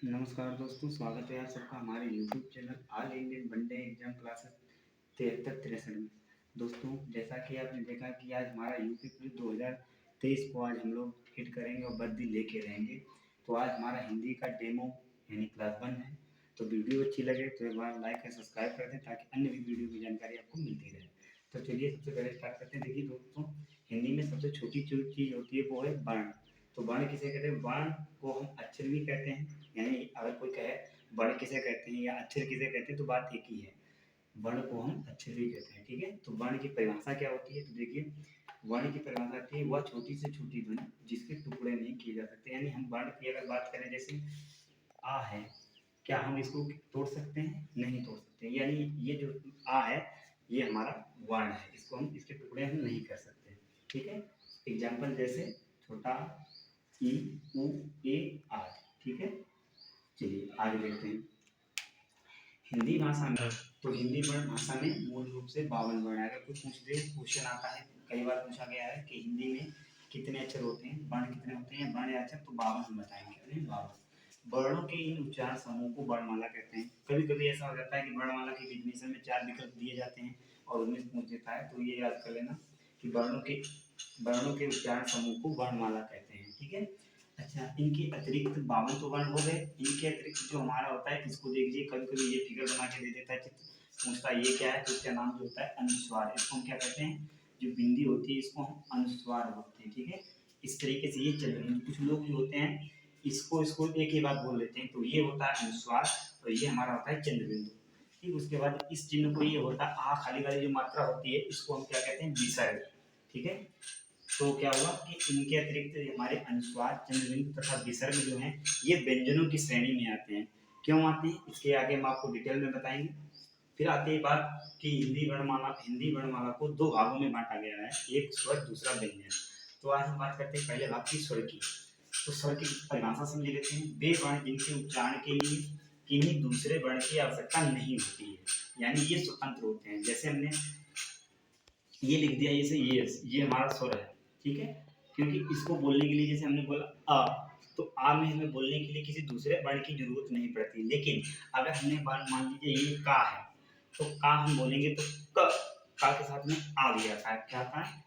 नमस्कार दोस्तों, स्वागत है आप सबका हमारे YouTube channel all Indian one day exam classes 73-63 में। दोस्तों, जैसा कि आपने देखा कि आज हमारा यूपी पुलिस 2023 को आज हम लोग हिट करेंगे और वर्दी लेके रहेंगे। तो आज हमारा हिंदी का डेमो यानी क्लास 1 है। तो वीडियो अच्छी लगे तो एक बार लाइक और सब्सक्राइब कर दें ताकि अन्य भी वीडियो की जानकारी आपको मिलती रहे। तो चलिए सबसे पहले स्टार्ट करते हैं। देखिए दोस्तों, हिंदी में सबसे छोटी जो चीज़ होती है वो है वर्ण। तो वर्ण किसे कहते हैं? वर्ण को हम अक्षर भी कहते हैं, यानी अगर कोई कहे वर्ण किसे कहते हैं या अक्षर किसे कहते हैं तो बात एक ही है। वर्ण को हम अक्षर भी कहते हैं, ठीक है। तो वर्ण की परिभाषा क्या होती है? तो देखिए, वर्ण की परिभाषा होती है वह छोटी से छोटी ध्वनि जिसके टुकड़े नहीं किए जा सकते। यानी हम वर्ण की अगर बात करें, जैसे आ है, क्या हम इसको तोड़ सकते हैं? नहीं तोड़ सकते। यानी ये जो आ है ये हमारा वर्ण है, इसको हम इसके टुकड़े हम नहीं कर सकते, ठीक है। एग्जाम्पल जैसे छोटा ई उ ए आ, ठीक है। चलिए आगे देखते हैं। हिंदी भाषा में, तो हिंदी वर्ण भाषा में मूल रूप से 52 वर्ण है। अगर कोई पूछ दे, क्वेश्चन आता है, कई बार पूछा गया है कि हिंदी में कितने अक्षर होते हैं, वर्ण कितने होते हैं, वर्ण या अक्षर, तो 52 हम बताएंगे। अरे 52 वर्णों के इन उच्चारण समूह को वर्णमाला कहते हैं। कभी कभी ऐसा हो जाता है कि वर्णमाला के डिफिनेशन में 4 विकल्प दिए जाते हैं और उनमें पूछ देता है, तो ये याद कर लेना कि वर्णों के उच्चारण समूह को वर्णमाला कहते हैं, ठीक है। अच्छा, इनके अतिरिक्त 52 तो वर्ण हो गए। इनके अतिरिक्त जो हमारा होता है, इसको देख लीजिए, कभी कभी ये फिगर बना के दे देता है चित्र, पूछता है ये क्या है, तो इसका नाम जो होता है अनुस्वार। इसको हम क्या कहते हैं? जो बिंदी होती है इसको हम अनुस्वार बोलते हैं, ठीक है। इस तरीके से ये चल रही है। कुछ लोग जो होते हैं इसको इसको एक ही बात बोल लेते हैं, तो ये होता है अनुस्वार और ये हमारा होता है चंद्रबिंदु। ठीक, उसके बाद इस चिन्ह को ये होता है आ खाली वाली जो मात्रा होती है इसको हम क्या कहते हैं? विसर्ग, ठीक है। तो क्या हुआ कि इनके अतिरिक्त हमारे अनुस्वार, चंद्रबिंदु तथा विसर्ग जो हैं ये व्यंजनों की श्रेणी में आते हैं। क्यों आते हैं इसके आगे हम आपको डिटेल में बताएंगे। फिर आती है बात कि हिंदी वर्णमाला को 2 भागों में बांटा गया है, एक स्वर दूसरा व्यंजन। तो आज हम बात करते हैं पहले भाग की, स्वर की। तो स्वर की परिभाषा समझ लेते हैं। वे वर्ण जिनके उच्चारण के लिए किन्हीं दूसरे वर्ण की आवश्यकता नहीं होती है, यानी ये स्वतंत्र होते हैं। जैसे हमने ये लिख दिया, जैसे ये हमारा स्वर है, ठीक है। क्योंकि इसको बोलने के लिए जैसे हमने बोला अ, तो आ में हमें बोलने के लिए किसी दूसरे वर्ण की जरूरत नहीं पड़ती। लेकिन अगर हमने मान लीजिए ये का है, तो का हम बोलेंगे तो क, का के साथ में आ भी आता है। क्या आता है?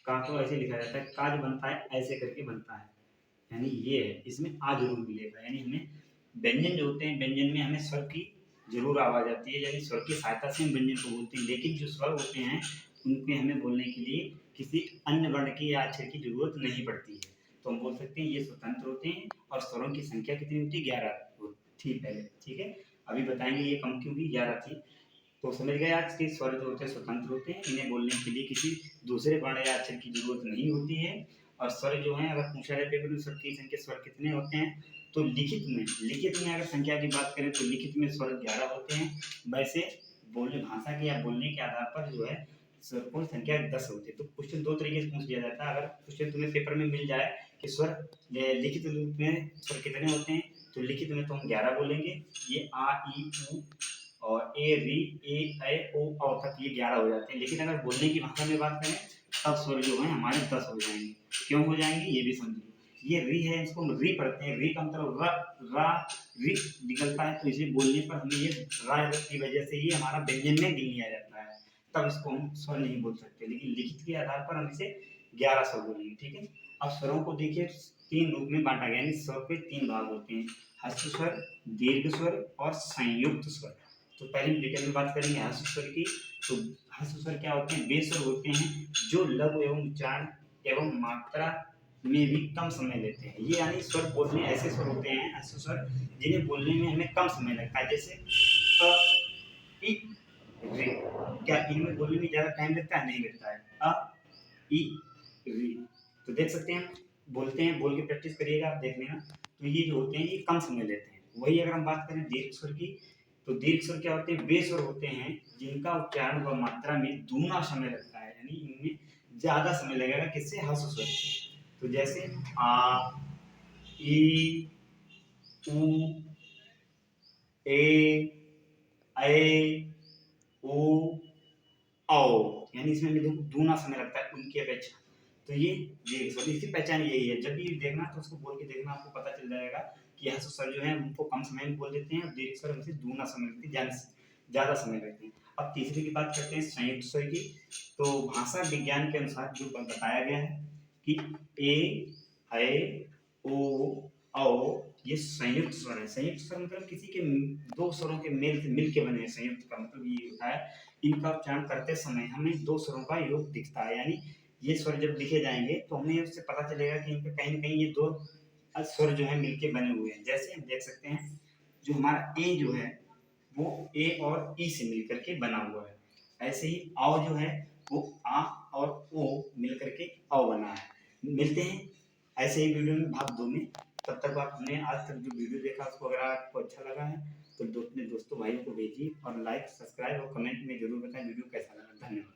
का तो ऐसे लिखा जाता है, का जो बनता है ऐसे करके बनता है, यानी ये है, इसमें आ जरूर मिलेगा। यानी हमें व्यंजन जो होते हैं, व्यंजन में हमें स्वर की जरूर आवाज आती है, यानी स्वर की सहायता से हम व्यंजन को बोलते हैं। लेकिन जो स्वर होते हैं उनके हमें बोलने के लिए किसी अन्य वर्ण की या अक्षर की जरूरत नहीं पड़ती है। तो हम बोल सकते हैं ये स्वतंत्र होते हैं। और स्वरों की संख्या कितनी होती है? 11 थी पहले, ठीक है। अभी बताएंगे ये कम क्यों हुई, 11 थी। तो समझ गए आज के स्वर जो होते हैं स्वतंत्र होते हैं, इन्हें बोलने के लिए किसी दूसरे वर्ण या अक्षर की जरूरत नहीं होती है। और स्वर जो है, अगर पूछा जाए पेपर में स्वर की संख्या, स्वर कितने होते हैं, तो लिखित में अगर संख्या की बात करें तो लिखित में स्वर 11 होते हैं। वैसे बोलने भाषा के या बोलने के आधार पर जो है स्वर को संख्या 10 होती है। तो क्वेश्चन 2 तरीके से पूछ लिया जाता है। अगर क्वेश्चन तुम्हें पेपर में मिल जाए कि स्वर लिखित रूप में स्वर कितने होते हैं, तो लिखित में तो हम 11 बोलेंगे। ये आ ई उ और ए री ए ऐ ओ औ तक ये 11 हो जाते हैं। लेकिन अगर बोलने की भाषा में बात करें तब स्वर जो है हमारे 10 हो जाएंगे। क्यों हो जाएंगे ये भी समझिए। ये री है, इसको हम री पढ़ते हैं। री का मतलब रा री निकलता है, तो इसे बोलने पर हमें ये रा की वजह से ये हमारा व्यंजन में गिन लिया जाता है, तब इसको हम स्वर नहीं बोल सकते। लेकिन लिखित के आधार पर हम इसे 11 स्वर बोलेंगे, ठीक है। अब स्वरों को देखिए 3 रूप में बांटा गया, यानी स्वर के 3 भाग होते हैं, हस्व स्वर, दीर्घ स्वर और संयुक्त स्वर। तो पहले हम डिटेल में बात करेंगे हस्व स्वर की। तो हस्व स्वर क्या होते हैं? वे स्वर होते हैं जो लघु एवं उच्चारण एवं मात्रा में भी कम समय लेते हैं। ये यानी स्वर बोलने ऐसे स्वर होते हैं हस्व स्वर जिन्हें बोलने में हमें कम समय लगता है। जैसे अ, इ, रे, क्या इनमें बोलने में ज्यादा टाइम लगता है? नहीं लगता है। अ, इ, री, तो देख सकते हैं, बोलते हैं, बोल के प्रैक्टिस करिएगा, आप देख लेना। तो ये जो होते हैं ये कम समय लेते हैं। वही अगर हम बात करें दीर्घ स्वर की, तो दीर्घ स्वर क्या होते हैं? वे स्वर होते हैं जिनका उच्चारण व मात्रा में दूना समय लगता है, यानी इनमें ज्यादा समय लगेगा। किससे? हस्व स्वर से। तो जैसे आ ई उ ए ऐ ओ औ, यानी इसमें देखो दूना समय लगता है उनकी अपेक्षा। तो ये सर इसकी पहचान यही है। जब भी देखना तो उसको बोल के देखना, आपको पता चल जाएगा कि ह्रस्व स्वर जो है उनको कम समय में बोल देते हैं और दीर्घ स्वर उनसे दूना समय लगती है, ज़्यादा समय लगते हैं। अब तीसरे की बात करते हैं संयुक्त स्वर की। तो भाषा विज्ञान के अनुसार जो बताया गया है कि ए, ऐ, ओ, औ ये संयुक्त स्वर है। संयुक्त स्वर मतलब किसी के दो स्वरों के मेल से मिल के बने हैं। संयुक्त का मतलब ये होता है इनका उच्चारण करते समय हमें दो स्वरों का योग दिखता है, यानी ये स्वर जब लिखे जाएंगे तो हमें उससे पता चलेगा कि इनके कहीं न कहीं ये दो स्वर जो है मिलके बने हुए हैं। जैसे हम देख सकते हैं जो हमारा ए जो है वो ए और ई से मिलकर के बना हुआ है। ऐसे ही औ जो है वो आ और ओ मिलकर के औ बना है। मिलते हैं ऐसे ही वीडियो में भाग 2 में। तब तक आपने आज तक जो वीडियो देखा उसको अगर आपको अच्छा लगा है तो अपने दोस्तों भाइयों को भेजिए और लाइक, सब्सक्राइब और कमेंट में ज़रूर बताएं वीडियो कैसा लगा। धन्यवाद।